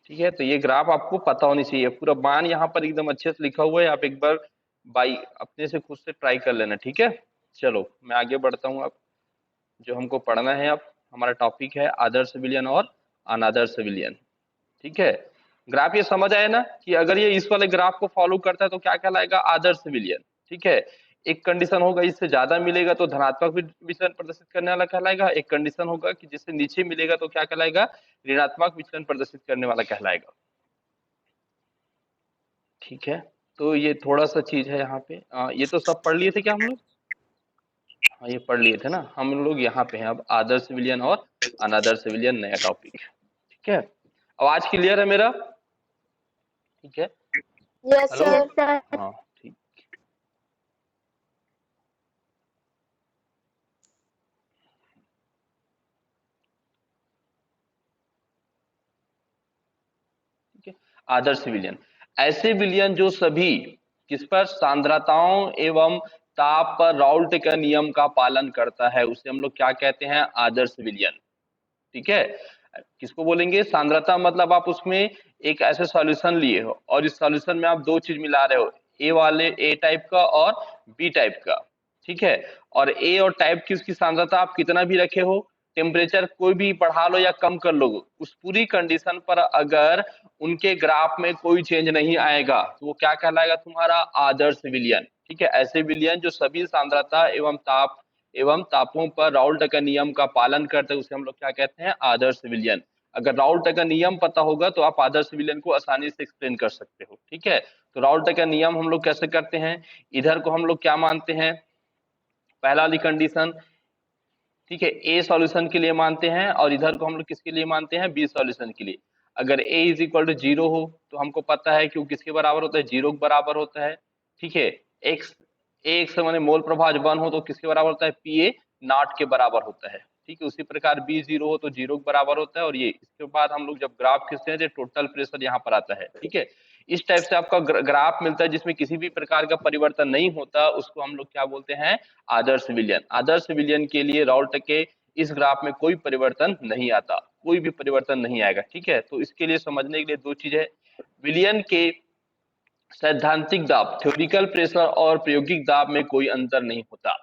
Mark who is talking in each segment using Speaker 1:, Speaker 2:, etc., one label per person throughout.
Speaker 1: ठीक है, तो ये ग्राफ आपको पता होनी चाहिए, पूरा मान यहाँ पर एकदम अच्छे से लिखा हुआ है, आप एक बार बाई अपने से खुद से ट्राई कर लेना। ठीक है, चलो मैं आगे बढ़ता हूँ। अब जो हमको पढ़ना है, अब हमारा टॉपिक है आदर्श विलयन और अनादर्श विलयन। ठीक है, ग्राफ ये समझ आया ना कि अगर ये इस वाले ग्राफ को फॉलो करता है तो क्या कहलाएगा, आदर्श विलयन। ठीक है, एक कंडीशन होगा इससे ज्यादा मिलेगा तो धनात्मक विचलन प्रदर्शित करने वाला कहलाएगा, एक कंडीशन होगा कि जिससे नीचे मिलेगा तो क्या कहलाएगा, ऋणात्मक विचलन प्रदर्शित करने वाला कहलाएगा। ठीक है, तो ये थोड़ा सा चीज है यहाँ पे। ये तो सब पढ़ लिए थे क्या हम लोग? हाँ ये पढ़ लिए थे ना। हम लोग यहाँ पे हैं अब आदर्श विलयन और अनादर्श विलयन, नया टॉपिक। ठीक है, आवाज क्लियर है मेरा? ठीक है,
Speaker 2: यस
Speaker 1: हेलो।
Speaker 2: सर।
Speaker 1: हाँ ठीक। ठीक है, आदर्श विलयन ऐसे विलयन जो सभी किस पर, सांद्रताओं एवं ताप पर राउल्ट के नियम का पालन करता है, उसे हम लोग क्या कहते हैं, आदर्श विलयन। ठीक है, किसको बोलेंगे, सांद्रता मतलब आप उसमें एक ऐसे सॉल्यूशन लिए हो और इस सॉल्यूशन में आप दो चीज मिला रहे हो, ए वाले ए टाइप का और बी टाइप का। ठीक है, और ए और टाइप की उसकी सांद्रता आप कितना भी रखे हो, टेम्परेचर कोई भी बढ़ा लो या कम कर लो, उस पूरी कंडीशन पर अगर उनके ग्राफ में कोई चेंज नहीं आएगा तो वो क्या कहलाएगा, तुम्हारा आदर्श विलयन। ठीक है, ऐसे विलयन जो सभी सांद्रता एवं तापों पर राउल्ट का नियम का पालन करते हैं उसे हम लोग क्या कहते हैं, आदर्श विलयन। अगर राउल्ट का नियम पता होगा तो आप आदर्श विलयन को आसानी से एक्सप्लेन कर सकते हो। ठीक है, तो राउल्ट का नियम हम लोग कैसे करते हैं, इधर को हम लोग क्या मानते हैं, पहला वाली कंडीशन। ठीक है, ए सॉल्यूशन के लिए मानते हैं और इधर को हम लोग किसके लिए मानते हैं, बी सॉल्यूशन के लिए। अगर ए इज इक्वल टू जीरो हो तो हमको पता है कि वो किसके बराबर होता है, जीरो के बराबर होता है। ठीक है, एक्स एक्स माने मोल प्रभाव 1 हो तो किसके बराबर होता है, पी ए नॉट के बराबर होता है। ठीक है, उसी प्रकार बी जीरो हो तो जीरो के बराबर होता है। और ये इसके बाद हम लोग जब ग्राफ खींचते हैं तो टोटल प्रेशर यहाँ पर आता है। ठीक है, इस टाइप से आपका ग्राफ मिलता है जिसमें किसी भी प्रकार का परिवर्तन नहीं होता, उसको हम लोग क्या बोलते हैं, आदर्श विलयन। आदर्श विलयन के लिए राउल्ट के इस ग्राफ में कोई परिवर्तन नहीं आता, कोई भी परिवर्तन नहीं आएगा। ठीक है, तो इसके लिए समझने के लिए दो चीज है, विलयन के सैद्धांतिक दाब थ्योरिकल प्रेशर और प्रायोगिक दाब में कोई अंतर नहीं होता।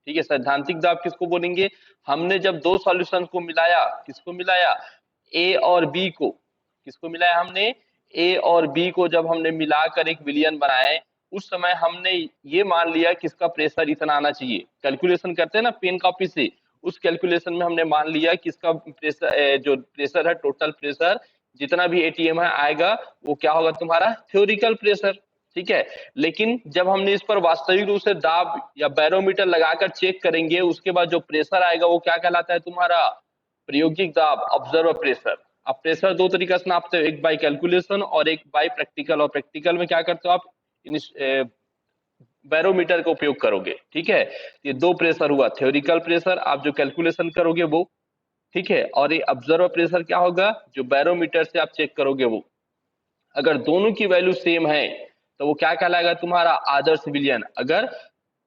Speaker 1: ठीक है, सैद्धांतिक दाब किसको बोलेंगे, हमने जब दो सॉल्यूशन को मिलाया, किसको मिलाया, ए और बी को, किसको मिलाया हमने, ए और बी को जब हमने मिलाकर एक विलयन बनाए, उस समय हमने ये मान लिया कि इसका प्रेशर इतना आना चाहिए, कैलकुलेशन करते हैं ना पेन कॉपी से, उस कैलकुलेशन में हमने मान लिया कि इसका प्रेशर, जो प्रेशर है टोटल प्रेशर जितना भी एटीएम है आएगा, वो क्या होगा, तुम्हारा थ्योरिकल प्रेशर। ठीक है, लेकिन जब हमने इस पर वास्तविक रूप से दाब या बैरोमीटर लगाकर चेक करेंगे, उसके बाद जो प्रेशर आएगा वो क्या कहलाता है, तुम्हारा प्रायोगिक दाब, ऑब्जर्वर प्रेशर। आप प्रेशर दो तरीका से नापते हो, एक बाय कैलकुलेशन और एक बाय प्रैक्टिकल। और प्रैक्टिकल में क्या करते हो आप, बैरोमीटर का उपयोग करोगे। ठीक है, ये दो प्रेशर हुआ, थ्योरिकल प्रेशर आप जो कैलकुलेशन करोगे वो, ठीक है, और ये ऑब्जर्वर प्रेशर क्या होगा, जो बैरोमीटर से आप चेक करोगे वो। अगर दोनों की वैल्यू सेम है तो वो क्या कहलाएगा, तुम्हारा आदर्श विलयन। अगर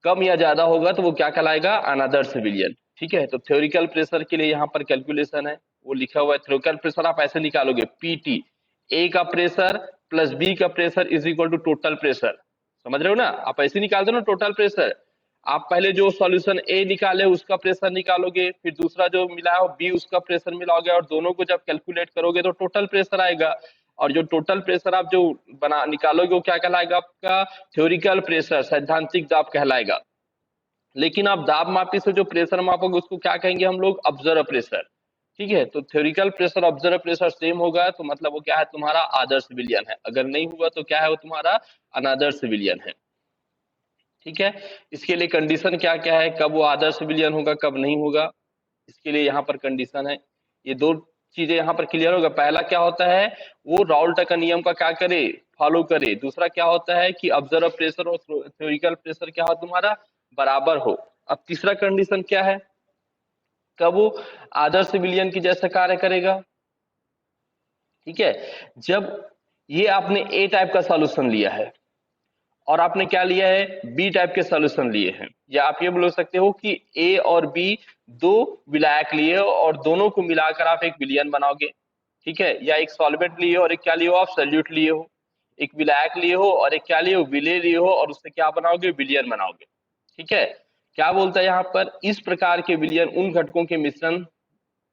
Speaker 1: कम या ज्यादा होगा तो वो क्या कहलाएगा, अनादर्श विलयन। ठीक है, तो थ्योरिकल प्रेशर के लिए यहाँ पर कैलकुलेशन है, वो लिखा हुआ है, थ्योरिकल प्रेशर आप ऐसे निकालोगे, पीटी, ए का प्रेशर प्लस बी का pressure is equal to total pressure. समझ रहे हो ना, आप ऐसे निकालते हो ना टोटल प्रेशर। आप पहले जो सॉल्यूशन ए निकाले उसका प्रेशर निकालोगे, फिर दूसरा जो मिला है बी उसका प्रेशर मिलाओगे, और दोनों को जब कैलकुलेट करोगे तो टोटल प्रेशर आएगा। और जो टोटल प्रेशर आप जो बना निकालोगे वो क्या कहलाएगा, आपका थ्योरिकल प्रेशर, सैद्धांतिक दाब कहलाएगा। लेकिन आप दाब मापी से जो प्रेशर मापोगे उसको क्या कहेंगे हम लोग, ऑब्जर्वर प्रेशर। ठीक है, तो theoretical pressure observer pressure same होगा तो मतलब वो क्या है, तुम्हारा आदर्श विलयन है। अगर नहीं हुआ तो क्या है, वो तुम्हारा अनादर्श विलयन है। ठीक है, इसके लिए कंडीशन क्या क्या है, कब वो आदर्श विलयन होगा कब नहीं होगा, इसके लिए यहाँ पर कंडीशन है। ये दो चीजें यहाँ पर क्लियर होगा। पहला क्या होता है, वो राउल्ट का नियम का क्या करे, फॉलो करे। दूसरा क्या होता है कि ऑब्जर्वर प्रेशर और थ्योरिकल प्रेशर क्या हो, तुम्हारा बराबर हो। अब तीसरा कंडीशन क्या है, कब वो आदर्श विलयन की जैसा कार्य करेगा। ठीक है, जब ये आपने ए टाइप का सॉल्यूशन लिया है और आपने क्या लिया है, बी टाइप के सॉल्यूशन लिए हैं, या आप ये बोल सकते हो कि ए और बी दो विलायक लिए और दोनों को मिलाकर आप एक विलयन बनाओगे। ठीक है, या एक सॉल्वेंट लिए हो और एक क्या लिए हो, आप सॉल्यूट लिए हो, एक विलायक लिए हो और एक क्या लिए हो, विलेय लिए हो, और उससे क्या बनाओगे, विलयन बनाओगे। ठीक है, क्या बोलता है यहाँ पर, इस प्रकार के विलयन उन घटकों के मिश्रण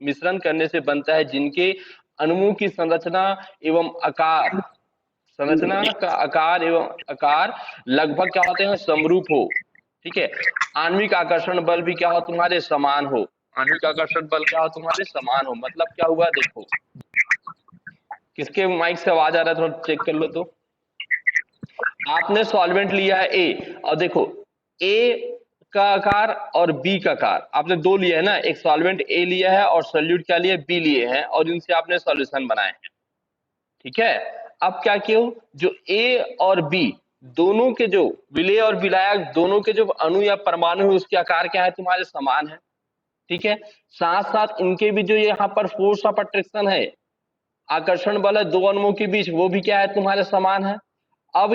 Speaker 1: मिश्रण करने से बनता है जिनके अणुओं की संरचना एवं आकार, संरचना का आकार एवं आकार लगभग क्या होते हैं, समरूप हो। ठीक है, आणविक आकर्षण बल भी क्या हो, तुम्हारे समान हो। आणविक आकर्षण बल क्या हो, तुम्हारे समान हो। मतलब क्या हुआ, देखो किसके माइक से आवाज आ रहा है, थोड़ा चेक कर लो तो। आपने सॉल्वेंट लिया है ए, और देखो ए का आकार और बी का आकार आपने दो लिया है ना, एक सॉल्वेंट ए लिया है और सोल्यूट क्या लिया, बी लिए हैं, और इनसे आपने सॉल्यूशन बनाए हैं। ठीक है, अब क्या किया, जो ए और बी दोनों के जो विलेय और विलायक दोनों के जो अणु या परमाणु है उसके आकार क्या है, तुम्हारे समान है। ठीक है, साथ साथ इनके भी जो यहाँ पर फोर्स ऑफ अट्रैक्शन है, आकर्षण बल है दो अणुओं के बीच, वो भी क्या है, तुम्हारे समान है। अब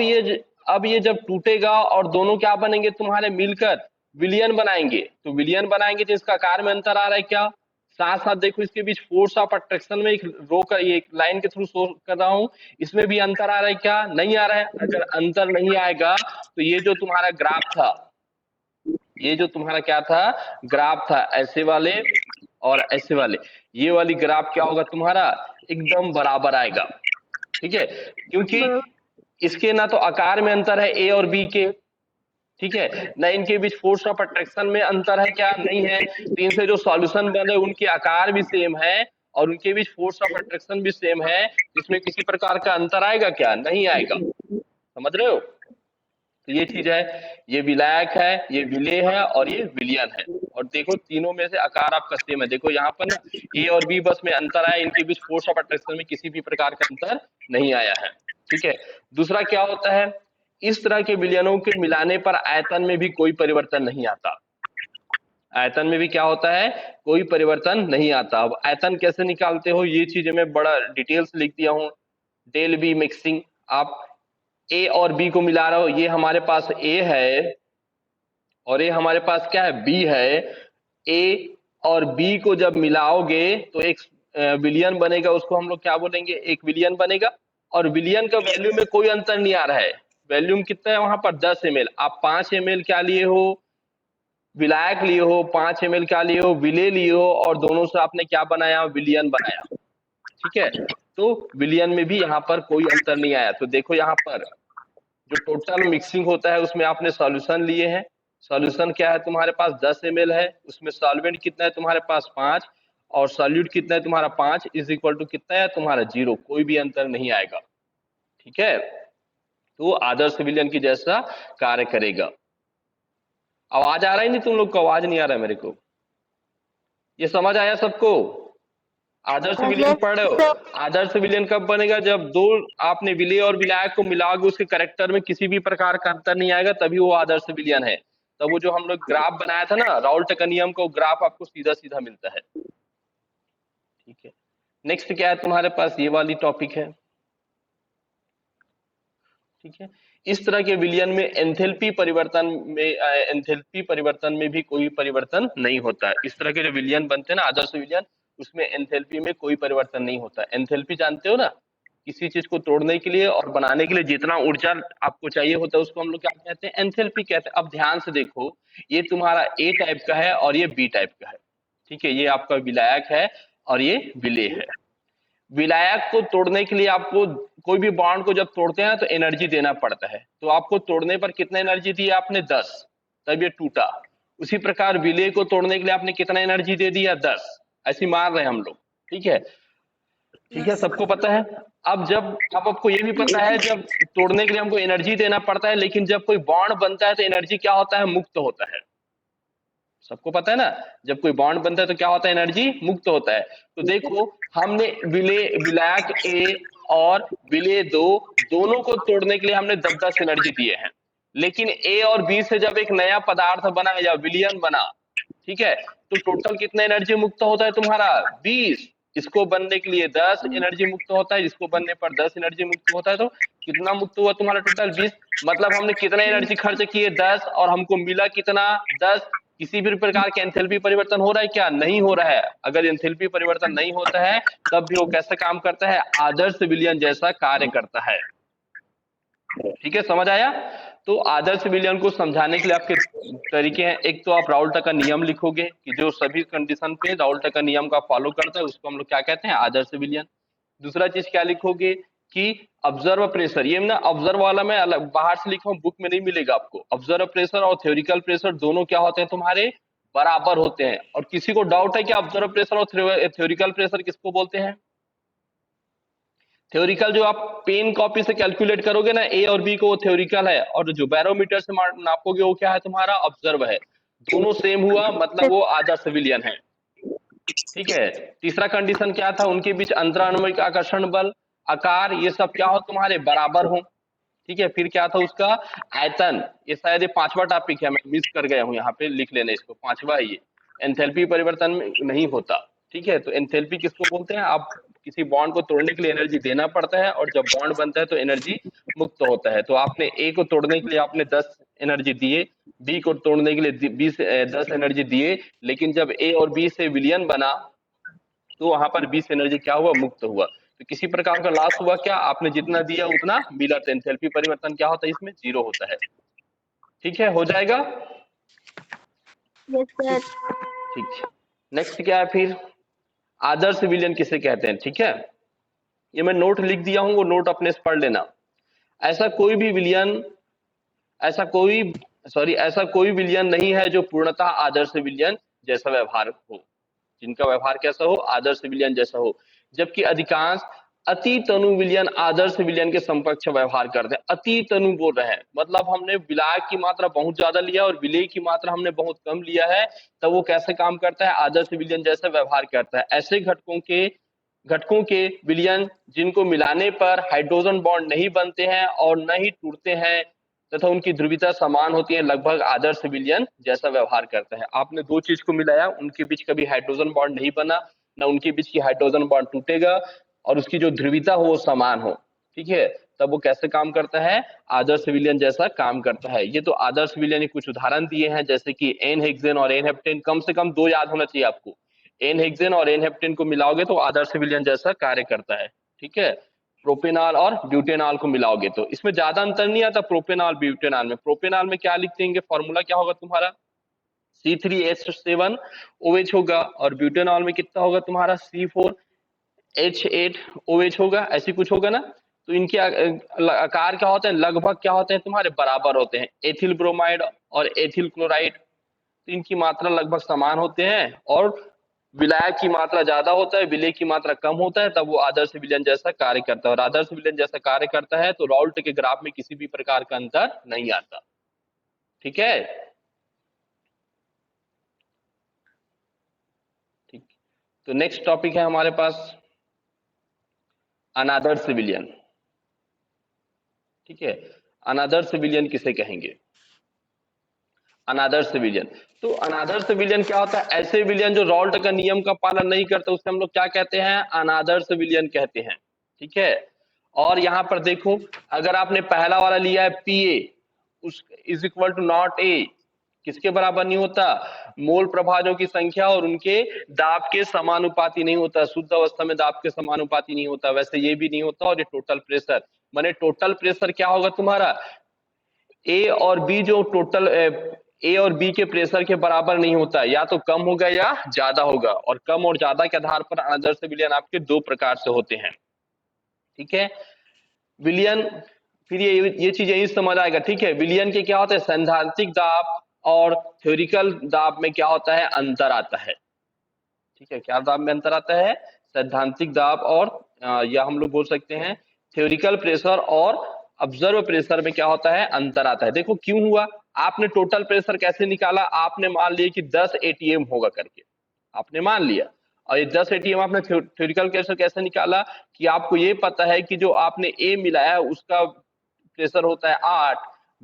Speaker 1: ये जब टूटेगा और दोनों क्या बनेंगे, तुम्हारे मिलकर विलियन बनाएंगे, तो विलियन बनाएंगे तो इसका आकार में अंतर आ रहा है क्या, साथ साथ देखो इसके बीच फोर्स ऑफ अट्रैक्शन में एक रो का ये एक लाइन के थ्रू शो कर रहा हूं, इसमें भी अंतर आ रहा है क्या, नहीं आ रहा है। अगर अंतर नहीं आएगा तो ये जो तुम्हारा ग्राफ था, ये जो तुम्हारा क्या था, ग्राफ था, ऐसे वाले और ऐसे वाले, ये वाली ग्राफ क्या होगा तुम्हारा, एकदम बराबर आएगा। ठीक है, क्योंकि इसके ना तो आकार में अंतर है ए और बी के, ठीक है, ना इनके बीच फोर्स ऑफ अट्रैक्शन में अंतर है क्या, नहीं है। तो इनसे जो सॉल्यूशन बने उनके आकार भी सेम है और उनके बीच फोर्स ऑफ अट्रैक्शन भी सेम है, इसमें किसी प्रकार का अंतर आएगा क्या, नहीं आएगा। समझ रहे हो, तो ये चीज है, ये विलायक है, ये विलेय है और ये विलयन है। और देखो तीनों में से आकार आपका सेम है, देखो यहाँ पर ना ए और बी बस में अंतर आया, इनके बीच फोर्स ऑफ अट्रैक्शन में किसी भी प्रकार का अंतर नहीं आया है। ठीक है, दूसरा क्या होता है, इस तरह के विलयनों के मिलाने पर आयतन में भी कोई परिवर्तन नहीं आता। आयतन में भी क्या होता है, कोई परिवर्तन नहीं आता। अब आयतन कैसे निकालते हो, ये चीज मैं बड़ा डिटेल्स लिख दिया हूं। डेल बी मिक्सिंग, आप ए और बी को मिला रहे हो, ये हमारे पास ए है और ये हमारे पास क्या है, बी है। ए और बी को जब मिलाओगे तो एक विलियन बनेगा, उसको हम लोग क्या बोलेंगे, एक विलियन बनेगा। और विलियन का वैल्यूम में कोई अंतर नहीं आ रहा है, वैल्यूम कितना है वहां पर 10 ml, आप 5 ml क्या लिए हो, विलायक लिए हो, 5 ml क्या लिए हो, विलेय लिए हो, और दोनों से आपने क्या बनाया, विलियन बनाया। ठीक है, तो विलियन में भी यहाँ पर कोई अंतर नहीं आया। तो देखो यहाँ पर जो टोटल मिक्सिंग होता है उसमें आपने सॉल्यूशन लिए हैं, सॉल्यूशन क्या है तुम्हारे पास 10 ml है, उसमें सॉल्वेंट कितना है तुम्हारे पास 5, और सॉल्यूट कितना है तुम्हारा 5 इज इक्वल टू कितना है तुम्हारा 0, कोई भी अंतर नहीं आएगा। ठीक है, तो आदर्श विलयन की जैसा कार्य करेगा। आवाज आ रहा है, नहीं तुम लोग को आवाज नहीं आ रहा है मेरे को, ये समझ आया सबको, आदर्श विलयन पढ़ रहे हो। आदर्श विलयन कब बनेगा, जब दो आपने विलेय और विलायक को मिलाओगे उसके कैरेक्टर में किसी भी प्रकार का अंतर नहीं आएगा, तभी वो आदर्श विलयन है। तब वो जो हम लोग ग्राफ बनाया था ना राउल्ट का नियम का, ग्राफ आपको सीधा सीधा मिलता है। ठीक है, नेक्स्ट क्या है तुम्हारे पास, ये वाली टॉपिक है। ठीक है, इस तरह के विलयन में एंथैल्पी परिवर्तन में भी कोई परिवर्तन नहीं होता है। इस तरह के जो विलयन बनते हैं ना आदर्श विलयन, उसमें एंथैल्पी में कोई परिवर्तन नहीं होता। एंथैल्पी जानते हो ना, किसी चीज को तोड़ने के लिए और बनाने के लिए जितना ऊर्जा आपको चाहिए होता है उसको हम लोग क्या कहते हैं, एंथैल्पी कहते हैं। अब ध्यान से देखो, ये तुम्हारा ए टाइप का है और ये बी टाइप का है। ठीक है, ये आपका विलायक है और ये विलेय है। विलायक को तोड़ने के लिए आपको, कोई भी बॉन्ड को जब तोड़ते हैं तो एनर्जी देना पड़ता है, तो आपको तोड़ने पर कितना एनर्जी दी आपने 10, तब ये टूटा। उसी प्रकार विलेय को तोड़ने के लिए आपने कितना एनर्जी दे दिया 10, ऐसी मार रहे हैं हम लोग। ठीक है, ठीक है, सबको पता है। अब आपको ये भी पता है जब तोड़ने के लिए हमको एनर्जी देना पड़ता है, लेकिन जब कोई बॉन्ड बनता है तो एनर्जी क्या होता है, मुक्त होता है। सबको पता है ना, जब कोई बॉन्ड बनता है तो क्या होता है, एनर्जी मुक्त होता है। तो देखो हमने विलायक ए और विलेय दो दोनों को तोड़ने के लिए हमने 10-10 एनर्जी दिए हैं, लेकिन ए और बी से जब एक नया पदार्थ बना या विलियन बना, ठीक है, तो टोटल कितना एनर्जी मुक्त होता है तुम्हारा 20। इसको बनने के लिए 10 एनर्जी मुक्त होता है, इसको बनने पर 10 एनर्जी मुक्त होता है, तो कितना मुक्त हुआ तुम्हारा टोटल 20। मतलब हमने कितना एनर्जी खर्च किए 10 और हमको मिला कितना 10, किसी भी प्रकार के एंथैल्पी परिवर्तन हो रहा है क्या? नहीं हो रहा है। अगर एंथैल्पी परिवर्तन नहीं होता है तब भी वो कैसे काम करता है? आदर्श विलयन जैसा कार्य करता है। ठीक है, समझ आया? तो आदर्श विलयन को समझाने के लिए आपके तरीके हैं। एक तो आप राउल्ट का नियम लिखोगे कि जो सभी कंडीशन पे राउल्ट का नियम का फॉलो करता है उसको हम लोग क्या कहते हैं? आदर्श विलयन। दूसरा चीज क्या लिखोगे कि ऑब्जर्व प्रेशर, ये ना ऑब्जर्व वाला मैं अलग बाहर से लिखा हूं, बुक में नहीं मिलेगा आपको। ऑब्जर्व प्रेशर और थ्योरिकल प्रेशर दोनों क्या होते हैं तुम्हारे? बराबर होते हैं। और किसी को डाउट है कि ऑब्जर्व प्रेशर और थ्योरिकल प्रेशर किसको बोलते हैं? थ्योरिकल जो आप पेन कॉपी से कैलकुलेट करोगे ना ए और बी को, वो थ्योरिकल है, और जो बैरोमीटर से नापोगे वो क्या है तुम्हारा? ऑब्जर्व है। दोनों सेम हुआ मतलब वो आदर्श विलयन है। ठीक है। तीसरा कंडीशन क्या था? उनके बीच अंतरानुमैतिक आकर्षण बल, आकार, ये सब क्या हो तुम्हारे? बराबर हो। ठीक है। फिर क्या था उसका? आयतन। ये शायद ये पांचवा टॉपिक है, मैं मिस कर गया हूँ, यहाँ पे लिख लेना इसको, पांचवा है ये। एंथैल्पी परिवर्तन में नहीं होता। ठीक है। तो एंथैल्पी किसको बोलते हैं? आप किसी बॉन्ड को तोड़ने के लिए एनर्जी देना पड़ता है, और जब बॉन्ड बनता है तो एनर्जी मुक्त होता है। तो आपने ए को तोड़ने के लिए आपने 10 एनर्जी दिए, बी को तोड़ने के लिए 10 एनर्जी दिए, लेकिन जब ए और बी से विलयन बना तो वहां पर 20 एनर्जी क्या हुआ? मुक्त हुआ। तो किसी प्रकार का लॉस हुआ क्या? आपने जितना दिया उतना मिला। तो एंथैल्पी परिवर्तन क्या होता है? इसमें जीरो होता है। ठीक है, हो जाएगा?
Speaker 2: Yes sir.
Speaker 1: ठीक है। नेक्स्ट क्या है फिर? आदर्श विलयन किसे कहते हैं? ठीक है, ये मैं नोट लिख दिया हूं, वो नोट अपने से पढ़ लेना। ऐसा कोई भी विलयन ऐसा कोई ऐसा कोई विलयन नहीं है जो पूर्णतः आदर्श विलयन जैसा व्यवहार हो, जिनका व्यवहार कैसा हो? आदर्श विलयन जैसा हो। जबकि अधिकांश अति तनु विलयन आदर्श विलयन के समकक्ष व्यवहार करते हैं। अति तनु बोल रहे हैं मतलब हमने विलायक की मात्रा बहुत ज्यादा लिया और विलेय की मात्रा हमने बहुत कम लिया है, तब वो कैसे काम करता है? आदर्श विलयन जैसा व्यवहार करता है। ऐसे घटकों के विलयन जिनको मिलाने पर हाइड्रोजन बॉन्ड नहीं बनते हैं और न ही टूटते हैं तथा उनकी ध्रुवीयता समान होती है, लगभग आदर्श विलयन जैसा व्यवहार करता है। आपने दो चीज को मिलाया, उनके बीच कभी हाइड्रोजन बॉन्ड नहीं बना, ना उनके बीच की हाइड्रोजन बॉन्ड टूटेगा, और उसकी जो ध्रुवीयता हो वो समान हो। ठीक है, तब वो कैसे काम करता है? आदर्श विलयन जैसा काम करता है। ये तो आदर्श विलयन के कुछ उदाहरण दिए हैं, जैसे कि एन हेक्सेन और एन हेप्टेन। कम से कम दो याद होना चाहिए आपको। एन हेक्सेन और एन हेप्टेन को मिलाओगे तो आदर्श विलयन जैसा कार्य करता है। ठीक है। प्रोपेनॉल और ब्यूटेनॉल को मिलाओगे तो इसमें ज्यादा अंतर नहीं आता प्रोपेनॉल ब्यूटेनॉल में। प्रोपेनॉल में क्या लिख देंगे? फॉर्मूला क्या होगा तुम्हारा? C3H7OH होगा, और ब्यूटेनॉल में कितना होगा तुम्हारा? C4H8OH होगा, ऐसी कुछ होगा ना। तो इनके आकार क्या होते हैं? लगभग क्या होते हैं तुम्हारे? बराबर होते हैं। एथिल ब्रोमाइड और एथिल क्लोराइड, तो इनकी मात्रा लगभग समान होते हैं, और विलायक की मात्रा ज्यादा होता है, विलेय की मात्रा कम होता है, तब वो आदर्श विलयन जैसा कार्य करता है। और आदर्श विलयन जैसा कार्य करता है तो राउल्ट के ग्राफ में किसी भी प्रकार का अंतर नहीं आता। ठीक है। ठीक। तो नेक्स्ट टॉपिक है हमारे पास अनादर्श विलयन। ठीक है, अनादर्श विलयन किसे कहेंगे? अनादर्श विलयन। तो अनादर्श विलयन क्या होता है? ऐसे विलयन जो राउल्ट का नियम का पालन नहीं करते उसे हम लोग क्या कहते हैं? अनादर्श विलयन कहते हैं। ठीक है। और यहां पर देखो, अगर आपने पहला वाला लिया है पीए, उस is equal to not A, किसके बराबर नहीं होता? मोल प्रभाजों की संख्या और उनके दाब के समानुपाती नहीं होता। शुद्ध अवस्था में दाब के समानुपाती नहीं होता, वैसे ये भी नहीं होता। और ये टोटल प्रेशर, माने टोटल प्रेशर क्या होगा तुम्हारा? ए और बी जो टोटल ए और बी के प्रेशर के बराबर नहीं होता, या तो कम होगा या ज्यादा होगा। और कम और ज्यादा के आधार पर आदर्श विलयन आपके दो प्रकार से होते हैं। ठीक है। विलयन, फिर ये चीज यही समझ आएगा। ठीक है। विलयन के क्या होता है? सैद्धांतिक दाब और थ्योरिकल दाब में क्या होता है? अंतर आता है। ठीक है, क्या दाब में अंतर आता है? सैद्धांतिक दाब और या हम लोग बोल सकते हैं थ्योरिकल प्रेशर और ऑब्जर्व प्रेशर में क्या होता है? अंतर आता है। देखो क्यों हुआ? आपने टोटल प्रेशर कैसे निकाला? आपने मान लिया कि 10 एटीएम होगा करके, आपने मान लिया। और ये 10 एटीएम आपने थ्योरिकल प्रेशर कैसे निकाला? कि आपको ये पता है कि जो आपने ए मिलाया उसका प्रेशर होता है 8,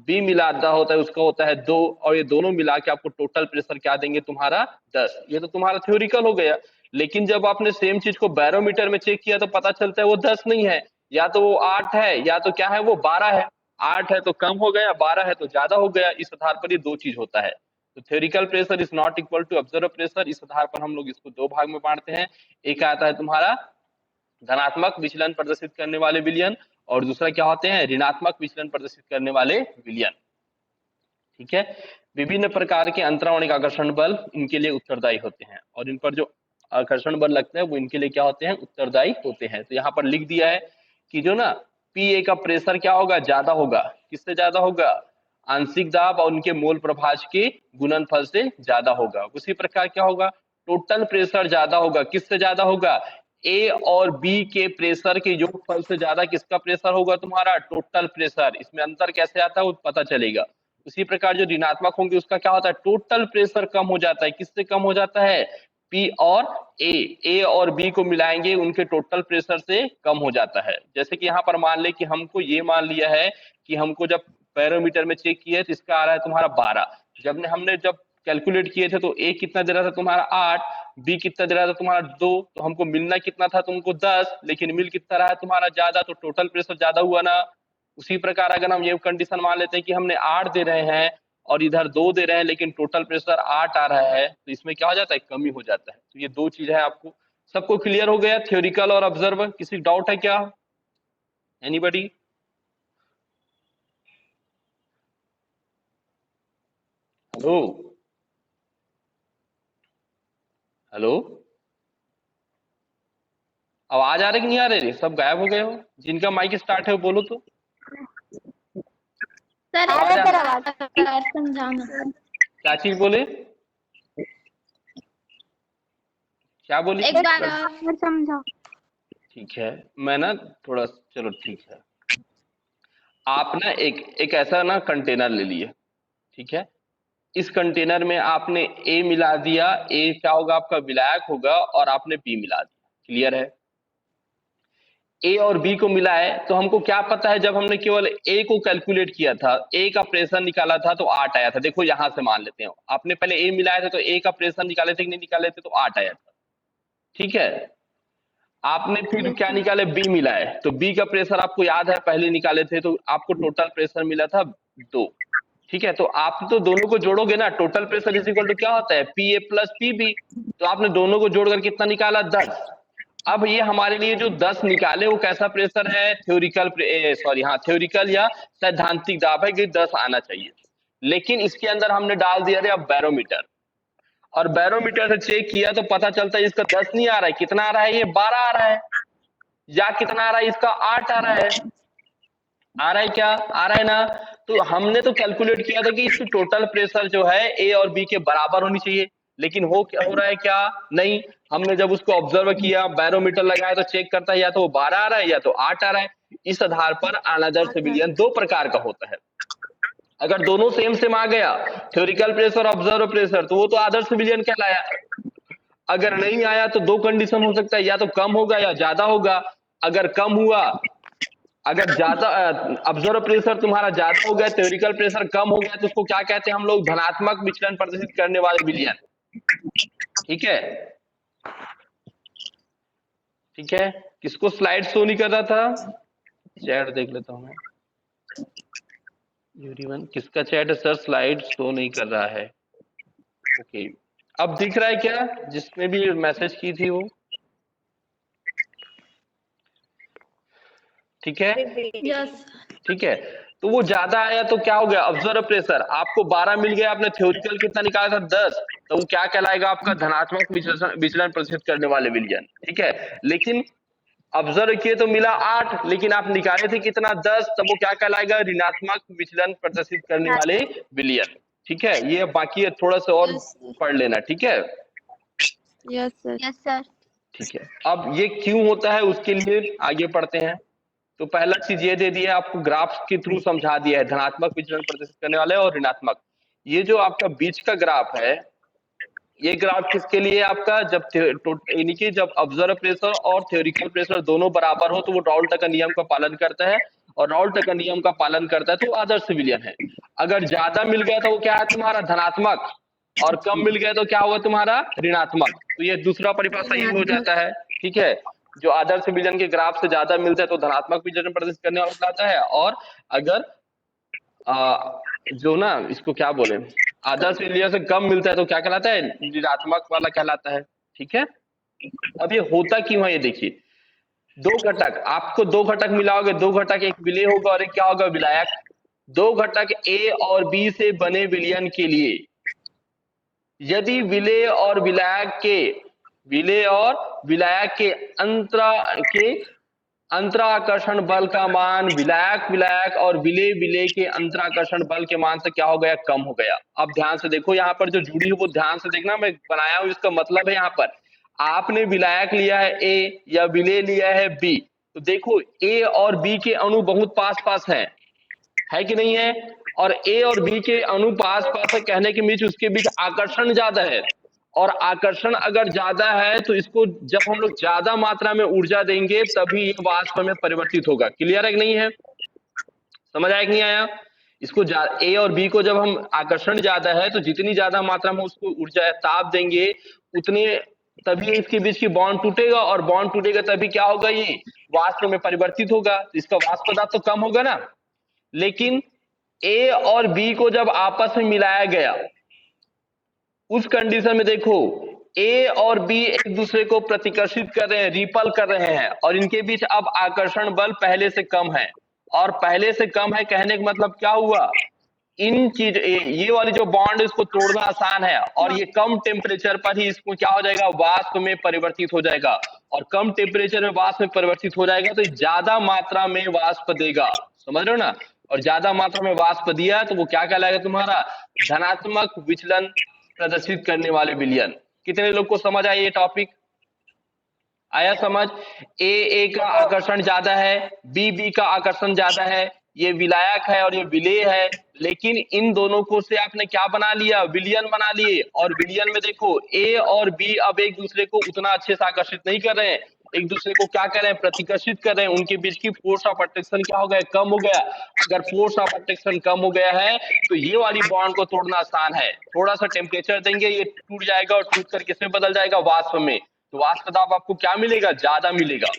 Speaker 1: बी मिलाता होता है उसका होता है 2, और ये दोनों मिला के आपको टोटल प्रेशर क्या देंगे तुम्हारा? 10। ये तो तुम्हारा थ्योरिकल हो गया। लेकिन जब आपने सेम चीज को बैरोमीटर में चेक किया तो पता चलता है वो 10 नहीं है, या तो वो 8 है, या तो क्या है? वो 12 है। 8 है तो कम हो गया, 12 है तो ज्यादा हो गया। इस आधार पर ये दो चीज होता है। तो theoretical pressure is not equal to observe pressure. इस आधार पर हम लोग इसको दो भाग में बांटते हैं। एक आता है तुम्हारा धनात्मक विचलन प्रदर्शित करने वाले विलयन, और दूसरा क्या होते हैं, ऋणात्मक विचलन प्रदर्शित करने वाले विलयन। ठीक है, विभिन्न प्रकार के अंतरावणिक आकर्षण बल इनके लिए उत्तरदायी होते हैं, और इन पर जो आकर्षण बल लगते हैं वो इनके लिए क्या होते हैं, उत्तरदायी होते हैं। तो यहाँ पर लिख दिया है कि जो ना पीए का प्रेशर क्या होगा, ज्यादा होगा। किससे ज्यादा होगा, आंशिक दाब और उनके मोल प्रभाज के गुणनफल से ज्यादा होगा। उसी प्रकार क्या होगा, टोटल प्रेशर ज्यादा होगा। किससे ज्यादा होगा, ए और बी के प्रेशर के योगफल से ज्यादा किसका प्रेशर होगा, तुम्हारा टोटल प्रेशर। इसमें अंतर कैसे आता है वो पता चलेगा। उसी प्रकार जो ऋणात्मक होंगे उसका क्या होता है, टोटल प्रेशर कम हो जाता है। किससे कम हो जाता है, पी और ए और बी को मिलाएंगे उनके टोटल प्रेशर से कम हो जाता है। जैसे कि यहाँ पर मान ले कि हमको ये मान लिया है कि हमको जब बैरोमीटर में चेक किया तो इसका आ रहा है तुम्हारा 12। हमने जब कैलकुलेट किए थे तो ए कितना दे रहा था तुम्हारा 8, बी कितना दे रहा था तुम्हारा 2, तो हमको मिलना कितना था तुमको 10, लेकिन मिल कितना रहा है तुम्हारा ज्यादा, तो टोटल प्रेशर ज्यादा हुआ ना। उसी प्रकार अगर हम ये कंडीशन मान लेते हैं कि हमने 8 दे रहे हैं और इधर 2 दे रहे हैं लेकिन टोटल प्रेशर 8 आ रहा है, तो इसमें क्या हो जाता है, कमी हो जाता है। तो ये दो चीज है। आपको सबको क्लियर हो गया, थ्योरिकल और ऑब्जर्वर? किसी डाउट है क्या, एनीबडी? हेलो हेलो, आवाज आ रही कि नहीं आ रही, सब गायब हो गए हो। जिनका माइक स्टार्ट है वो बोलो तो।
Speaker 2: सर समझाना।
Speaker 1: क्या चीज बोले, क्या बोली?
Speaker 2: एक बार समझाओ।
Speaker 1: ठीक है, मैं ना थोड़ा, चलो ठीक है। आप ना एक ऐसा ना कंटेनर ले लिए, ठीक है। इस कंटेनर में आपने ए मिला दिया, ए क्या होगा आपका विलायक होगा, और आपने बी मिला दिया। क्लियर है? ए और बी को मिला है तो हमको क्या पता है, जब हमने केवल ए को कैलकुलेट किया था, ए का प्रेशर निकाला था तो 8 आया था। देखो यहां से मान लेते हैं, आपने पहले ए मिलाया था तो ए का प्रेशर निकाले थे कि नहीं निकाले थे, तो 8 आया था। ठीक है, आपने फिर क्या निकाले, बी मिला है, तो बी का प्रेशर आपको याद है पहले निकाले थे, तो आपको टोटल प्रेशर मिला था 2। ठीक है, तो आप तो दोनों को जोड़ोगे ना, total pressure is equal to क्या होता है, P A plus P B. तो आपने दोनों को जोड़कर कितना निकाला, 10। अब ये हमारे लिए जो 10 निकाले वो कैसा प्रेशर है, थ्योरिकल, सॉरी हाँ थ्योरिकल या सैद्धांतिक दाब है कि 10 आना चाहिए। लेकिन इसके अंदर हमने डाल दिया अब बैरोमीटर, और बैरोमीटर से चेक किया तो पता चलता है इसका 10 नहीं आ रहा है। कितना आ रहा है, ये 12 आ रहा है, या कितना आ रहा है, इसका 8 आ रहा है। आ रहा है क्या, आ रहा है ना। तो हमने तो कैलकुलेट किया था कि इसकी टोटल प्रेशर जो है ए और बी के बराबर होनी चाहिए, लेकिन हो क्या हो रहा है, क्या नहीं। हमने जब उसको ऑब्जर्व किया, बैरोमीटर लगाया तो चेक करता है या तो वो 12 आ रहा है या तो 8 आ रहा है। इस आधार पर अनादर्श विलयन दो प्रकार का होता है। अगर दोनों सेम सेम आ गया, थ्योरिकल प्रेशर ऑब्जर्व प्रेशर, तो वो तो आदर्श विलयन कहलाया। अगर नहीं आया तो दो कंडीशन हो सकता है, या तो कम होगा या ज्यादा होगा। अगर कम हुआ, अगर ज्यादा ऑब्जर्व प्रेशर तुम्हारा ज्यादा हो गया, थ्योरिकल प्रेशर कम हो गया, तो उसको क्या कहते हैं हम लोग, धनात्मक विचलन प्रदर्शित करने वाले विलयन। ठीक है, ठीक है। किसको स्लाइड शो नहीं कर रहा था, चैट देख लेता हूं मैं। यूरिवन किसका चैट है सर, स्लाइड शो नहीं कर रहा है। ओके, अब दिख रहा है क्या, जिसने भी मैसेज की थी वो? ठीक है,
Speaker 2: यस। ठीक
Speaker 1: है। तो वो ज्यादा आया तो क्या हो गया, ऑब्जर्व प्रेशर आपको 12 मिल गया, आपने थ्योरिकल कितना निकाला था, 10, तो वो क्या कहलाएगा आपका, धनात्मक विचलन प्रदर्शित करने वाले विलयन। ठीक है, लेकिन ऑब्जर्व किए तो मिला 8, लेकिन आप निकाले थे कितना, 10, तब वो क्या कहलाएगा, ऋणात्मक विचलन प्रदर्शित करने वाले विलयन। ठीक है, ये बाकी है, थोड़ा सा और पढ़ लेना। ठीक है,
Speaker 2: यस सर। Yes sir.
Speaker 1: ठीक है। अब ये क्यों होता है उसके लिए आगे पढ़ते हैं। तो पहला चीज ये दे दिया है आपको, ग्राफ के थ्रू समझा दिया है, धनात्मक विचलन प्रदर्शित करने वाले और ऋणात्मक। ये जो आपका बीच का ग्राफ है, ये ग्राफ किसके लिए आपका, जब यानी कि जब ऑब्जर्व प्रेशर और थ्योरिकल प्रेशर दोनों बराबर हो तो वो राउल्ट का नियम का पालन करता है, और राउल्ट का नियम का पालन करता है तो आदर्श विलयन है। अगर ज्यादा मिल गया तो वो क्या है तुम्हारा, धनात्मक, और कम मिल गया तो क्या हुआ तुम्हारा, ऋणात्मक। तो ये दूसरा परिभाषा ये हो जाता है। ठीक है, जो आदर्श विलयन के ग्राफ से ज्यादा मिलता है तो धनात्मक विचलन प्रदर्शित करने वाला कहलाता है, और अगर जो ना इसको क्या बोले, आदर्श विलयन से कम मिलता है तो क्या कहलाता है, ऋणात्मक वाला कहलाता है। ठीक है, अब ये होता क्यों है ये देखिए, दो घटक, आपको दो घटक मिलाओगे, दो घटक, एक विलेय होगा और एक क्या होगा, विलायक। दो घटक ए और बी से बने विलयन के लिए यदि विलेय और विलायक के अंतराकर्षण बल का मान विलायक और विलेय के अंतराकर्षण बल के मान से क्या हो गया, कम हो गया। अब ध्यान से देखो, यहाँ पर जो जुड़ी है वो ध्यान से देखना, मैं बनाया हूं, इसका मतलब है यहाँ पर आपने विलायक लिया है ए या विलेय लिया है बी, तो देखो ए और बी के अणु बहुत पास पास है कि नहीं है, और ए और बी के अणु पास पास है कहने के बीच उसके बीच आकर्षण ज्यादा है, और आकर्षण अगर ज्यादा है तो इसको जब हम लोग ज्यादा मात्रा में ऊर्जा देंगे तभी ये वाष्प में परिवर्तित होगा। क्लियर है कि नहीं है, समझ आया कि नहीं आया? इसको ए और बी को जब हम आकर्षण ज्यादा है तो जितनी ज्यादा मात्रा में उसको ऊर्जा ताप देंगे उतने तभी इसके बीच की बॉन्ड टूटेगा, और बॉन्ड टूटेगा तभी क्या होगा, ये वाष्प में परिवर्तित होगा, इसका वाष्प दाब तो कम होगा ना। लेकिन ए और बी को जब आपस में मिलाया गया उस कंडीशन में देखो ए और बी एक दूसरे को प्रतिकर्षित कर रहे हैं, रिपल कर रहे हैं, और इनके बीच अब आकर्षण बल पहले से कम है, और पहले से कम है कहने का मतलब क्या हुआ, इन चीज ये वाली जो बॉन्ड इसको तोड़ना आसान है, और ये कम टेम्परेचर पर ही इसको क्या हो जाएगा, वाष्प में परिवर्तित हो जाएगा, और कम टेम्परेचर में वाष्प में परिवर्तित हो जाएगा तो ज्यादा मात्रा में वाष्प देगा, समझ रहे हो ना, और ज्यादा मात्रा में वाष्प दिया तो वो क्या कहलाएगा तुम्हारा, धनात्मक विचलन प्रदर्शित करने वाले विलयन। कितने लोग को समझ आया ये टॉपिक, आया समझ? ए का आकर्षण ज्यादा है, बी का आकर्षण ज्यादा है, ये विलायक है और ये विलेय है, लेकिन इन दोनों को से आपने क्या बना लिया, विलयन बना लिए, और विलयन में देखो ए और बी अब एक दूसरे को उतना अच्छे से आकर्षित नहीं कर रहे हैं, एक दूसरे को क्या कर रहे हैं, प्रतिकर्षित कर रहे हैं, उनके बीच की फोर्स ऑफ अट्रैक्शन क्या हो गया, कम हो गया। अगर फोर्स ऑफ अट्रैक्शन कम हो गया है तो ये वाली बॉन्ड को तोड़ना आसान है, थोड़ा सा टेम्परेचर देंगे ये टूट जाएगा, और टूट कर किसमें बदल जाएगा, वाष्प में, तो वाष्प दाब आपको क्या मिलेगा, ज्यादा मिलेगा।